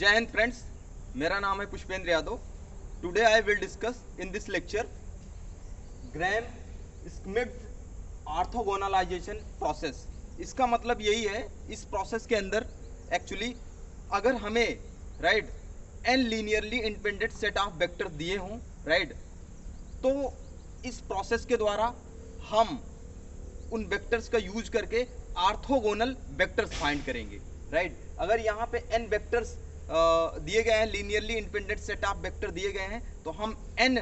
जय हिंद फ्रेंड्स, मेरा नाम है Pushpendra Yadav. Today I will discuss in this lecture Gram Schmidt orthogonalization process. इसका मतलब यही है, इस प्रोसेस के अंदर एक्चुअली अगर हमें right an linearly independent set of vector दिए हों राइट, तो इस प्रोसेस के द्वारा हम उन वेक्टर्स का यूज करके ऑर्थोगोनल वेक्टर्स फाइंड करेंगे राइट। अगर यहाँ पे n वेक्टर्स दिए गए हैं, linearly independent set of vector दिए गए हैं, तो हम n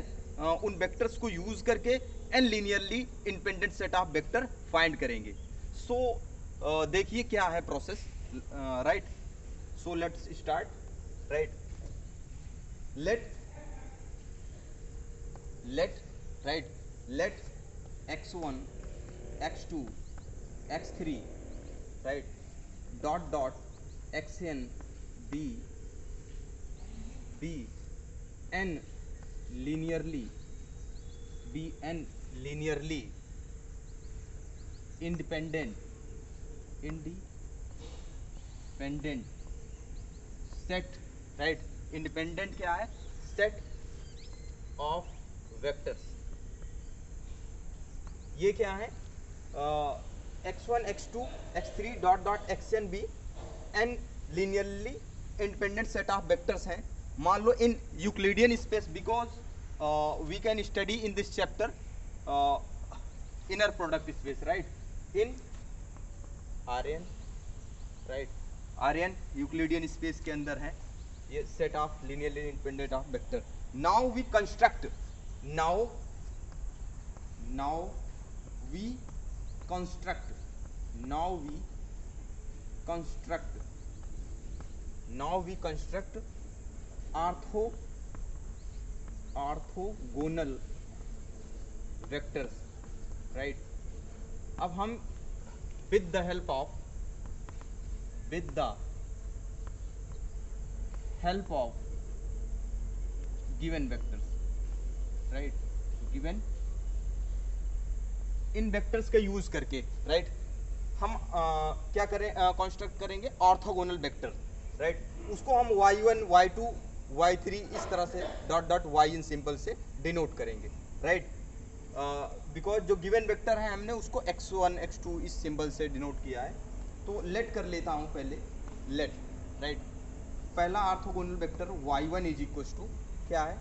उन वेक्टर्स को यूज करके n linearly independent set of vector find करेंगे। सो देखिए क्या है process right. So let's start right. Let x1 x2 x3 right dot xn be n linearly independent set right। Independent क्या है? Set of vectors. ये क्या है? x1 x2 x3 dot xn भी n linearly independent set of vectors हैं। मान लो in Euclidean space, because we can study in this chapter inner product space right, in R n right. R n Euclidean space के अंदर है ये set of linearly independent of vector. Now we construct orthogonal vectors right. अब हम with the help of given vectors right, given in vectors का use करके right हम क्या करें, कंस्ट्रक्ट करेंगे ऑर्थोगोनल वेक्टर राइट। उसको हम y1 y2 y3 इस तरह से डॉट y इन सिंबल से डिनोट करेंगे राइट। बिकॉज जो गिवन वेक्टर है हमने उसको x1 x2 इस सिंबल से डिनोट किया है। तो लेट कर लेता हूँ पहले, लेट राइट। पहला orthogonal vector y1 is equal to क्या है?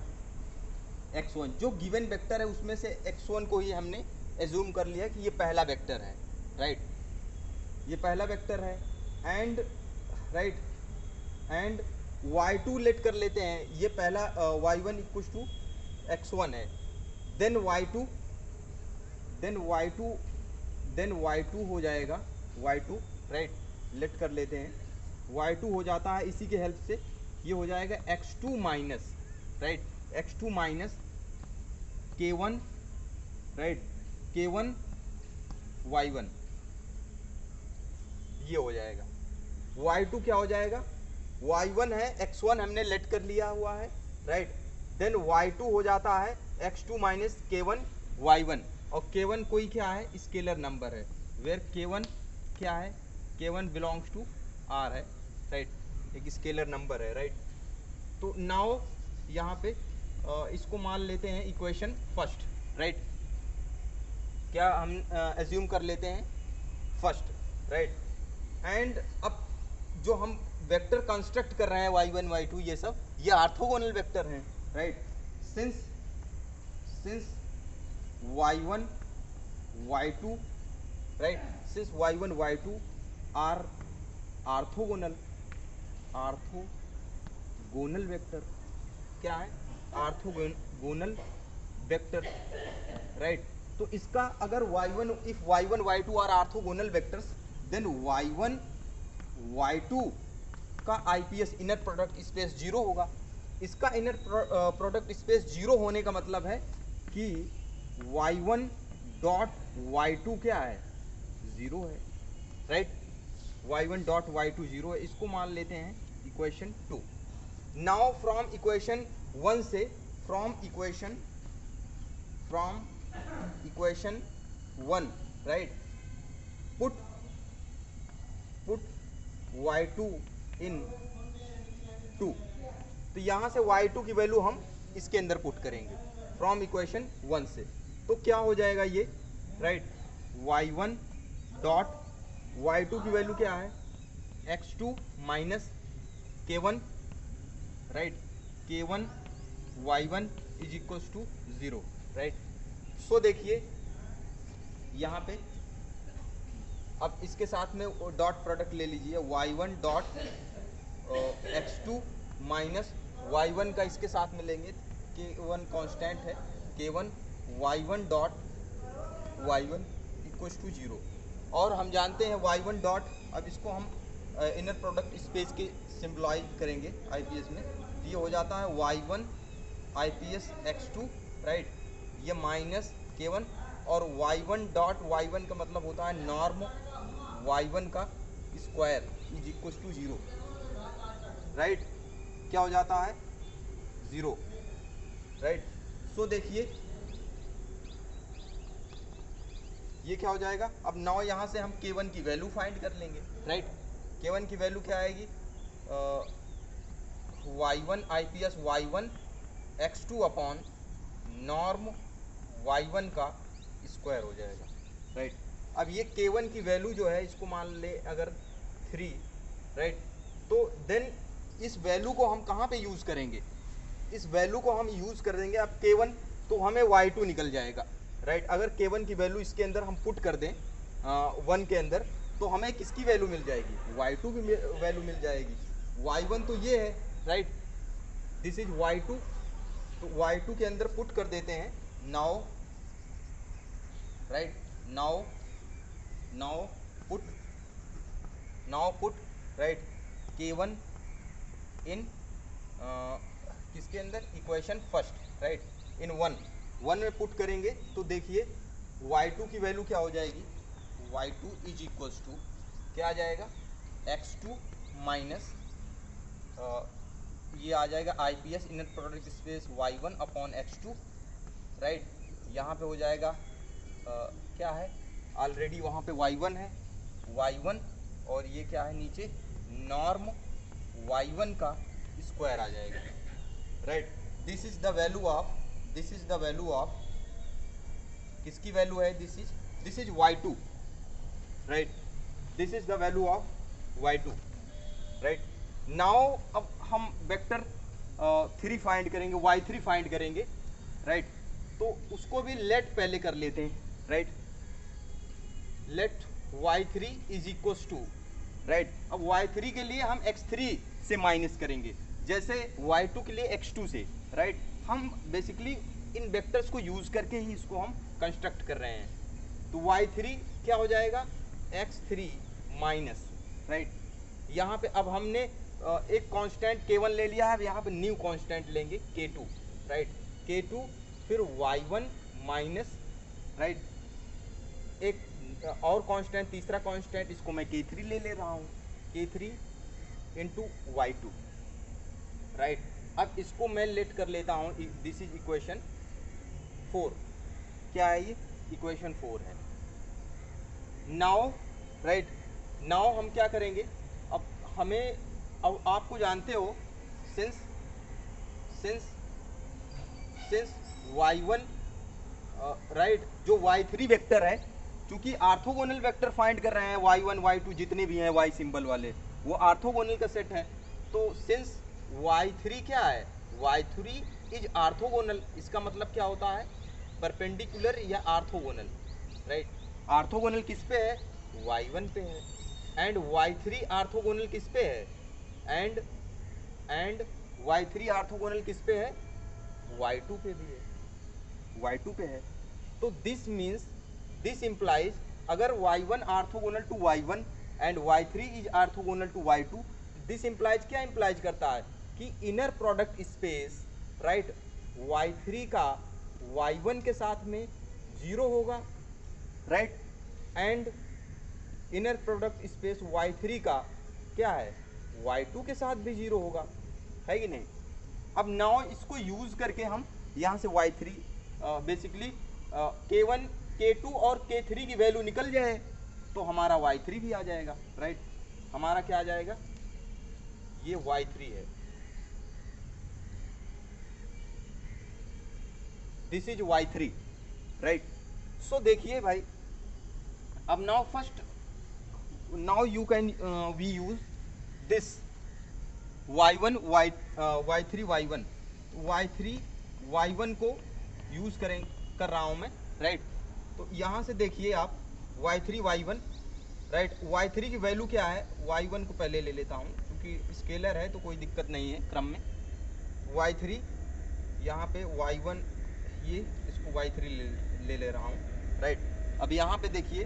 x1। जो गिवन वेक्टर है उसमें से x1 को ही हमने एज्यूम कर लिया कि ये पहला वेक्टर है राइट, ये पहला वेक्टर है। And right and y2 late कर लेते हैं, ये पहला y1 इक्वल टू x1 है। देन y2 हो जाएगा y2 राइट, लेट कर लेते हैं। y2 हो जाता है इसी के हेल्प से, ये हो जाएगा x2 minus right, x2 minus k1 right, k1 y1 ये हो जाएगा। y2 क्या हो जाएगा? y1 है, x1 हमने लेट कर लिया हुआ है राइट। देन y2 हो जाता है x2 माइनस k1 y1, और k1 कोई क्या है? स्केलर नंबर है, वेयर k1 क्या है? k1 बिलोंग्स टू r है राइट, एक स्केलर नंबर है राइट। तो नाउ यहाँ पे इसको मान लेते हैं इक्वेशन फर्स्ट राइट। क्या हम एज्यूम कर लेते हैं फर्स्ट राइट। एंड अब जो हम वेक्टर कंस्ट्रक्ट कर रहे हैं y1 y2 ये सब, ये ऑर्थोगोनल वेक्टर हैं right. Since y1 y2 right, since y1 y2 are orthogonal vector, क्या है? Orthogonal vector right. तो इसका अगर y1 if y1 y2 are orthogonal vectors, then y1 y2 का IPS इनर प्रोडक्ट स्पेस 0 होगा। इसका इनर प्रोडक्ट स्पेस 0 होने का मतलब है कि y1 डॉट y2 क्या है? 0 है राइट। y1 डॉट y2 0 है, इसको मान लेते हैं इक्वेशन 2। नाउ फ्रॉम इक्वेशन 1 से, from equation 1 right, put y2 in 2। तो यहाँ से y2 की वैल्यू हम इसके अंदर पुट करेंगे फ्रॉम इक्वेशन 1 से। तो क्या हो जाएगा ये, राइट, y1 डॉट y2 की वैल्यू क्या है, x2 minus k1, right, k1 y1 is equal to 0, right. So देखिए यहाँ पे अब इसके साथ में डॉट प्रोडक्ट ले लीजिए, y1 dot x2 minus y1 का इसके साथ में लेंगे, k1 कांस्टेंट है, k1 y1 dot y1 equal to 0। और हम जानते हैं y1 डॉट, अब इसको हम इनर प्रोडक्ट स्पेस के सिंबलाइज करेंगे IPS में, तो ये हो जाता है y1 IPS x2, राइट, ये माइनस k1, और y1 डॉट y1 का मतलब होता है नॉर्म y1 का square is equal to 0, right, क्या हो जाता है 0, राइट। सो देखिए ये क्या हो जाएगा, अब नाउ यहाँ से हम k1 की वैल्यू फाइंड कर लेंगे, राइट। k1 की वैल्यू क्या आएगी, y1 IPS y1 x2 upon norm y1 का स्क्वायर हो जाएगा, राइट। अब ये k1 की वैल्यू जो है इसको मान ले अगर 3, राइट, तो देन इस वैल्यू को हम कहाँ पे यूज़ करेंगे, इस वैल्यू को हम यूज़ कर देंगे अब k1, तो हमें y2 निकल जाएगा, राइट। अगर k1 की वैल्यू इसके अंदर हम पुट कर दें 1 के अंदर, तो हमें किसकी वैल्यू मिल जाएगी, y2 की वैल्यू मिल जाएगी। y1 तो ये है, राइट, दिस इज y2, तो y2 के अंदर पुट कर देते हैं, now, right, now put, right, k1 इन किसके अंदर, इक्वेशन फर्स्ट, राइट, इन 1 में पुट करेंगे, तो देखिए y2 की वैल्यू क्या हो जाएगी, y2 इज इक्वल्स टू क्या आ जाएगा, x2 माइनस ये आ जाएगा IPS inner product space y1 upon x2, right. यहाँ पे हो जाएगा क्या है, ऑलरेडी वहाँ पे y1 है, y1, और ये क्या है नीचे नॉर्म y1 का स्क्वायर आ जाएगा, right. This is the value of किसकी वैल्यू है, this is y2, right, this is the value of y2, right. Now अब हम वेक्टर 3 फाइंड करेंगे, y3 फाइंड करेंगे, राइट। तो उसको भी लेट पहले कर लेते हैं, right, let y3 is equals to, right. अब y3 के लिए हम x3 से माइनस करेंगे, जैसे y2 के लिए x2 से, राइट। हम बेसिकली इन वेक्टर्स को यूज करके ही इसको हम कंस्ट्रक्ट कर रहे हैं। तो y3 क्या हो जाएगा, x3 माइनस, राइट, यहाँ पे अब हमने एक कांस्टेंट k1 ले लिया है, यहाँ पे न्यू कांस्टेंट लेंगे k2, राइट, k2, फिर y1 माइनस, राइट, एक और कांस्टेंट, तीसरा कांस्टेंट, इसको मैं k3 ले रहा हूँ, k3 इंटू y2, राइट। अब इसको मैं लेट कर लेता हूँ, दिस इज इक्वेशन 4, क्या है ये, इक्वेशन 4 है। नाउ, राइट, नाउ हम क्या करेंगे, अब आपको जानते हो सिंस y1, राइट, जो y3 वेक्टर है, क्योंकि आर्थोगोनल वेक्टर फाइंड कर रहे हैं, y1 y2 जितने भी हैं y सिंबल वाले, वो आर्थोगोनल का सेट है। तो सिंस y3 क्या है, y3 इज आर्थोगोनल, इसका मतलब क्या होता है, परपेंडिकुलर या आर्थोगोनल, राइट। आर्थोगोनल किस पे है, y1 पे है, एंड y3 आर्थोगोनल किस पे है, एंड y3 आर्थोगोनल किस पे है, y2 पे भी है, y2 पे है। तो दिस इंप्लाइज अगर y1 orthogonal to y1 and y3 is orthogonal to y2, this implies क्या इंप्लाइज करता है कि inner product space, right, y3 का y1 के साथ में 0 होगा, right, and inner product space y3 का क्या है, y2 के साथ भी 0 होगा, है कि नहीं। अब नाउ इसको यूज करके हम यहाँ से y3 बेसिकली k1 k2 और k3 की वैल्यू निकल जाए तो हमारा y3 भी आ जाएगा, राइट। हमारा क्या आ जाएगा, ये y3 है, this is y3, right. So देखिए भाई, अब now first, now you can we use this y1 y3 y1, y3 y1 को यूज कर रहा हूं मैं, राइट। तो यहां से देखिए आप y3 y1, राइट। y3 की वैल्यू क्या है, y1 को पहले ले लेता हूं क्योंकि स्केलर है तो कोई दिक्कत नहीं है क्रम में। y3 यहाँ पे y1, ये इसको y3 ले रहा हूँ, राइट। अब यहाँ पे देखिए